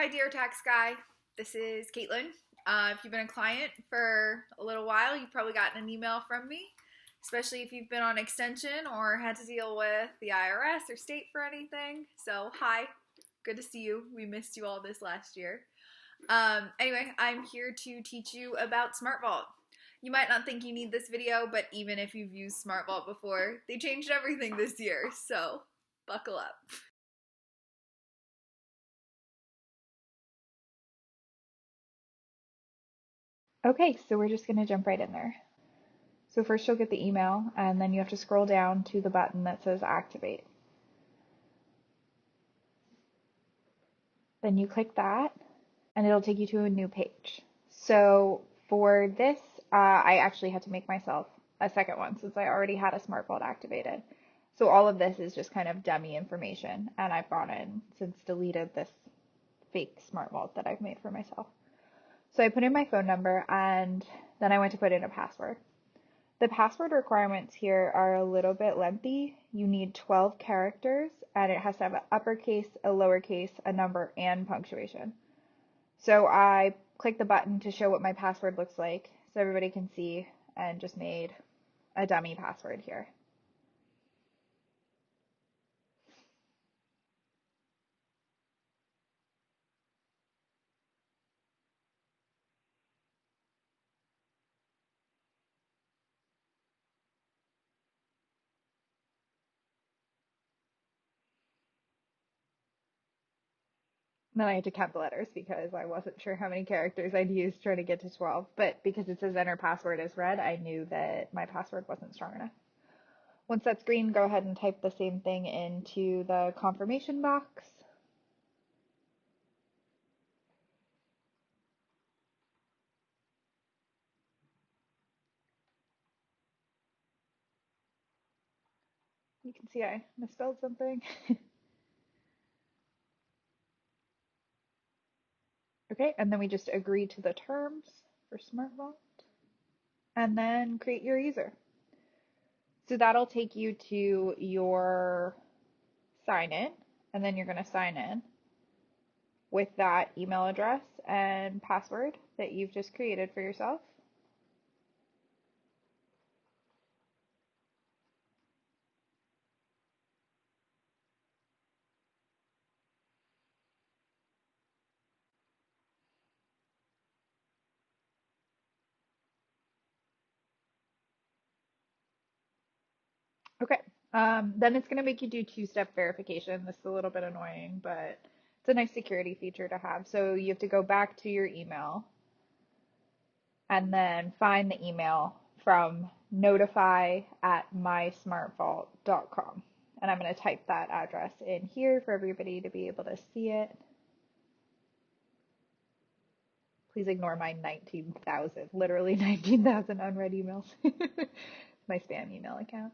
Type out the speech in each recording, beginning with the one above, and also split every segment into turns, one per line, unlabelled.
Hi, dear tax guy. This is Caitlin. If you've been a client for a little while, you've probably gotten an email from me, especially if you've been on extension or had to deal with the IRS or state for anything. So, hi, good to see you. We missed you all this last year. Anyway, I'm here to teach you about SmartVault. You might not think you need this video, but even if you've used SmartVault before, they changed everything this year, so buckle up.
Okay, so we're just going to jump right in there. So first you'll get the email, and then you have to scroll down to the button that says activate. Then you click that, and it'll take you to a new page. So for this, I actually had to make myself a second one since I already had a SmartVault activated. So all of this is just kind of dummy information, and I've gone in since deleted this fake SmartVault that I've made for myself. So I put in my phone number, and then I went to put in a password. The password requirements here are a little bit lengthy. You need 12 characters, and it has to have an uppercase, a lowercase, a number, and punctuation. So I clicked the button to show what my password looks like so everybody can see, and just made a dummy password here. Then I had to count the letters because I wasn't sure how many characters I'd use trying to get to 12, but because it says enter password is red, I knew that my password wasn't strong enough. Once that's green, go ahead and type the same thing into the confirmation box. You can see I misspelled something. Okay, and then we just agree to the terms for SmartVault, and then create your user. So that'll take you to your sign in, and then you're going to sign in with that email address and password that you've just created for yourself. Okay, then it's going to make you do two-step verification. This is a little bit annoying, but it's a nice security feature to have. So you have to go back to your email and then find the email from notify@mysmartvault.com. And I'm going to type that address in here for everybody to be able to see it. Please ignore my 19,000, literally 19,000 unread emails. My spam email account.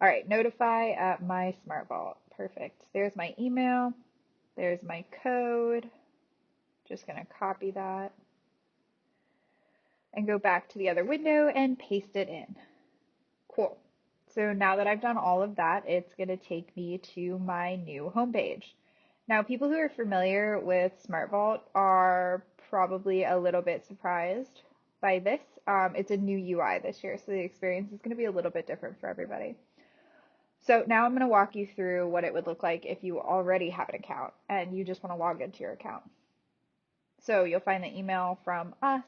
All right, notify@mysmartvault. Perfect. There's my email. There's my code. Just going to copy that and go back to the other window and paste it in. Cool. So now that I've done all of that, it's going to take me to my new homepage. Now, people who are familiar with SmartVault are probably a little bit surprised by this. It's a new UI this year, so the experience is going to be a little bit different for everybody. So now I'm going to walk you through what it would look like if you already have an account and you just want to log into your account. So you'll find the email from us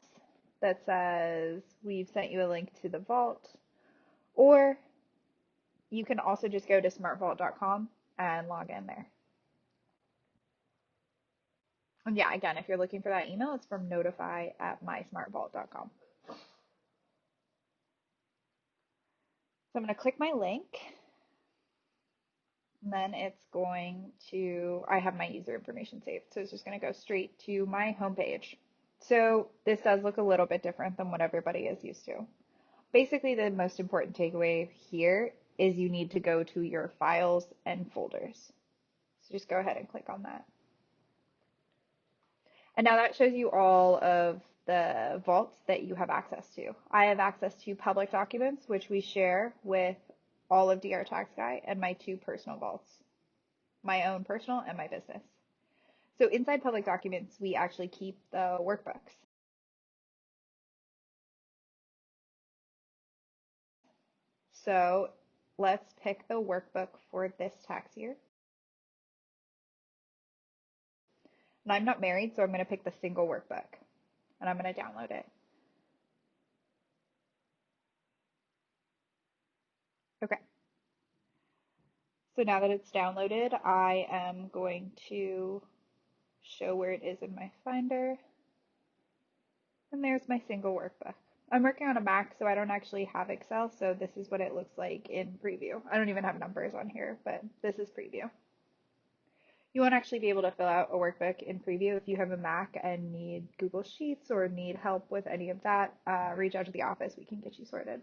that says we've sent you a link to the vault, or you can also just go to smartvault.com and log in there. And yeah, again, if you're looking for that email, it's from notify@mysmartvault.com. So I'm going to click my link, and then it's going to, I have my user information saved, so it's just going to go straight to my homepage. So this does look a little bit different than what everybody is used to. Basically, the most important takeaway here is you need to go to your files and folders. So just go ahead and click on that. And now that shows you all of the vaults that you have access to. I have access to public documents, which we share with all of DR Tax Guy, and my two personal vaults, my own personal and my business. So inside public documents, we actually keep the workbooks. So let's pick the workbook for this tax year. And I'm not married, so I'm going to pick the single workbook and I'm going to download it. Okay. So now that it's downloaded, I am going to show where it is in my Finder. And there's my single workbook. I'm working on a Mac, so I don't actually have Excel, so this is what it looks like in preview. I don't even have numbers on here, but this is preview. You won't actually be able to fill out a workbook in preview. If you have a Mac and need Google Sheets or need help with any of that, reach out to the office. We can get you sorted.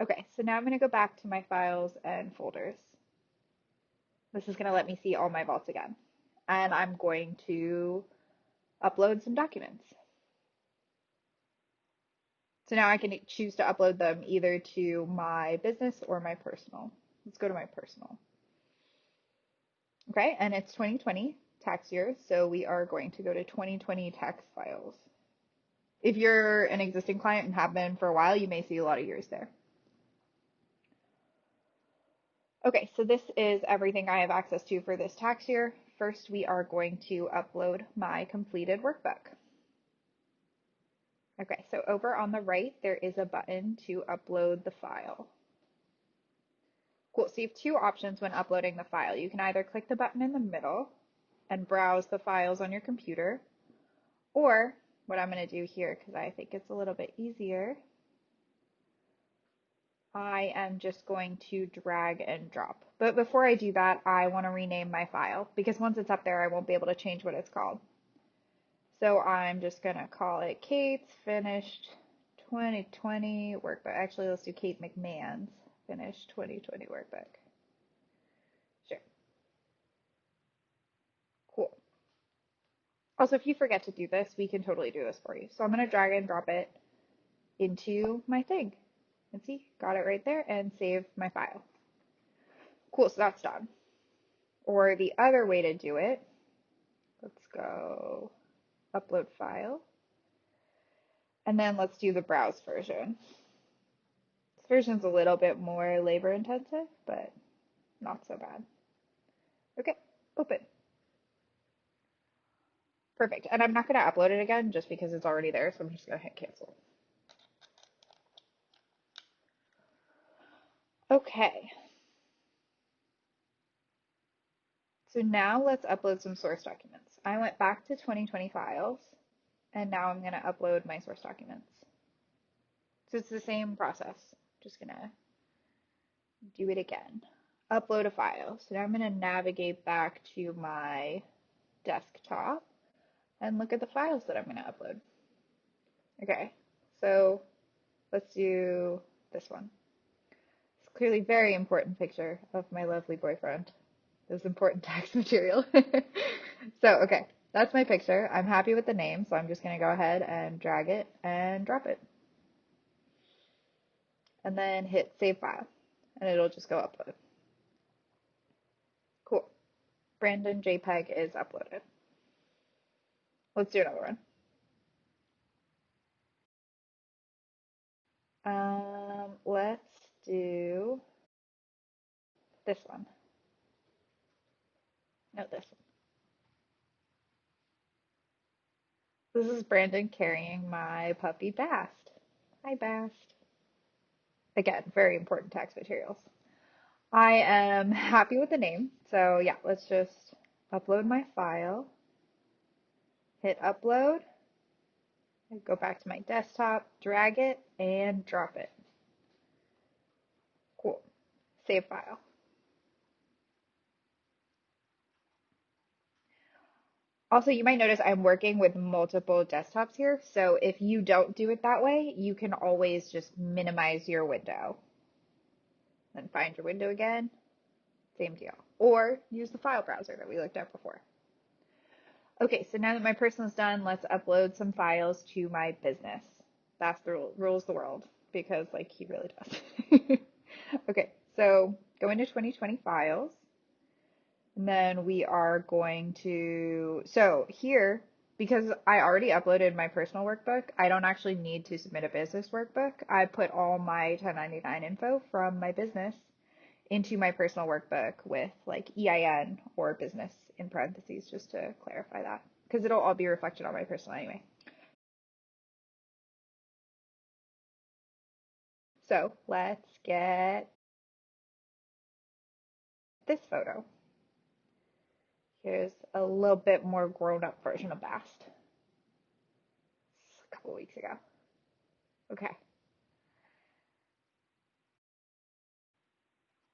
Okay, so now I'm going to go back to my files and folders. This is going to let me see all my vaults again. And I'm going to upload some documents. So now I can choose to upload them either to my business or my personal. Let's go to my personal. Okay, and it's 2020 tax year, so we are going to go to 2020 tax files. If you're an existing client and have been for a while, you may see a lot of years there. Okay, so this is everything I have access to for this tax year. First, we are going to upload my completed workbook. Okay, so over on the right, there is a button to upload the file. Cool, so you have two options when uploading the file. You can either click the button in the middle and browse the files on your computer, or what I'm going to do here, because I think it's a little bit easier, I am just going to drag and drop. But before I do that, I want to rename my file, because once it's up there, I won't be able to change what it's called. So I'm just going to call it Kate's Finished 2020 Workbook. Actually, let's do Kate McMahon's Finished 2020 Workbook. Sure. Cool. Also, if you forget to do this, we can totally do this for you. So I'm going to drag and drop it into my thing. And see, got it right there and save my file. Cool, so that's done. Or the other way to do it, let's go upload file. And then let's do the browse version. This version's a little bit more labor intensive, but not so bad. Okay, open. Perfect. And I'm not going to upload it again just because it's already there, so I'm just going to hit cancel. Okay. So now let's upload some source documents. I went back to 2020 files, and now I'm going to upload my source documents. So it's the same process. Just going to do it again. Upload a file. So now I'm going to navigate back to my desktop and look at the files that I'm going to upload. Okay, so let's do this one. It's clearly a very important picture of my lovely boyfriend. This important tax material. So, okay, that's my picture. I'm happy with the name, so I'm just going to go ahead and drag it and drop it. And then hit save file, and it'll just go upload. Cool. Brandon JPEG is uploaded. Let's do another one. Let's do this one. No, this one. This is Brandon carrying my puppy Bast. Hi, Bast. Again, very important tax materials. I am happy with the name, so yeah, let's just upload my file, hit upload, and go back to my desktop, drag it, and drop it. Cool. Save file. Also, you might notice I'm working with multiple desktops here, so if you don't do it that way, you can always just minimize your window. Then find your window again, same deal. Or use the file browser that we looked at before. Okay, so now that my personal is done, let's upload some files to my business. That's the rules the world, because like he really does. Okay, so go into 2020 files, And then we are going to, so here, because I already uploaded my personal workbook, I don't actually need to submit a business workbook. I put all my 1099 info from my business into my personal workbook with like EIN or business in parentheses, just to clarify that, because it'll all be reflected on my personal anyway. So let's get this photo. Here's a little bit more grown up version of Bast. A couple weeks ago. Okay.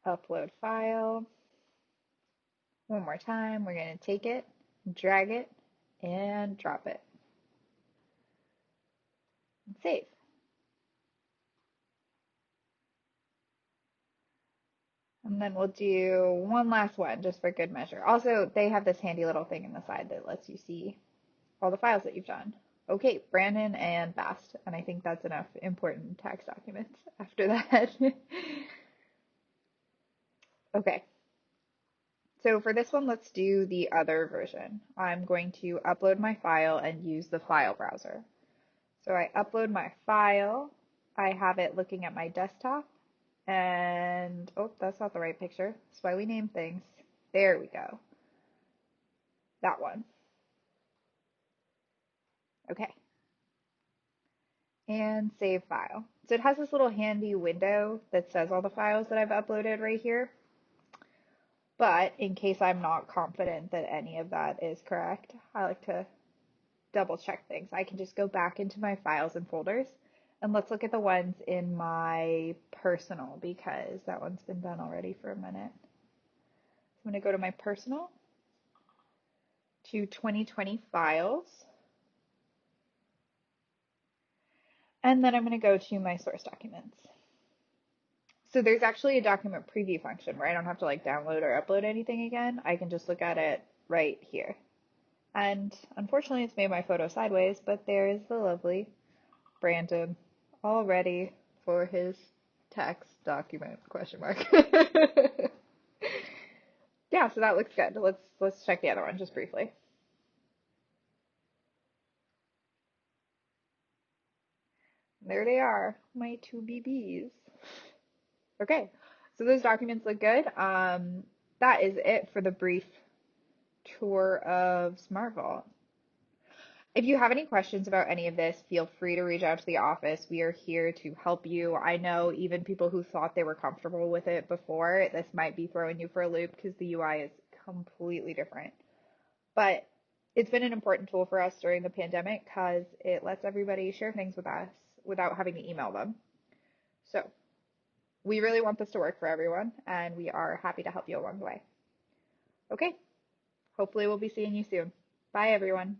Upload file. One more time. We're going to take it, drag it, and drop it. And save. And then we'll do one last one just for good measure. Also, they have this handy little thing in the side that lets you see all the files that you've done. Okay, Brandon and Bast. And I think that's enough important tax documents after that. Okay. So for this one, let's do the other version. I'm going to upload my file and use the file browser. So I upload my file. I have it looking at my desktop. And, oh, that's not the right picture. That's why we name things. There we go. That one. Okay. And save file. So it has this little handy window that says all the files that I've uploaded right here. But in case I'm not confident that any of that is correct, I like to double check things. I can just go back into my files and folders, and let's look at the ones in my personal, because that one's been done already for a minute. I'm going to go to my personal, to 2020 files, and then I'm going to go to my source documents. So there's actually a document preview function where I don't have to like download or upload anything again. I can just look at it right here. And unfortunately, it's made my photo sideways, but there is the lovely Brandon all ready for his tax document, question mark. Yeah, so that looks good. Let's check the other one just briefly. There they are, my two BBs. Okay, so those documents look good. That is it for the brief tour of SmartVault. If you have any questions about any of this, feel free to reach out to the office. We are here to help you. I know even people who thought they were comfortable with it before, this might be throwing you for a loop because the UI is completely different. But it's been an important tool for us during the pandemic because it lets everybody share things with us without having to email them. So we really want this to work for everyone, and we are happy to help you along the way. Okay, hopefully we'll be seeing you soon. Bye, everyone.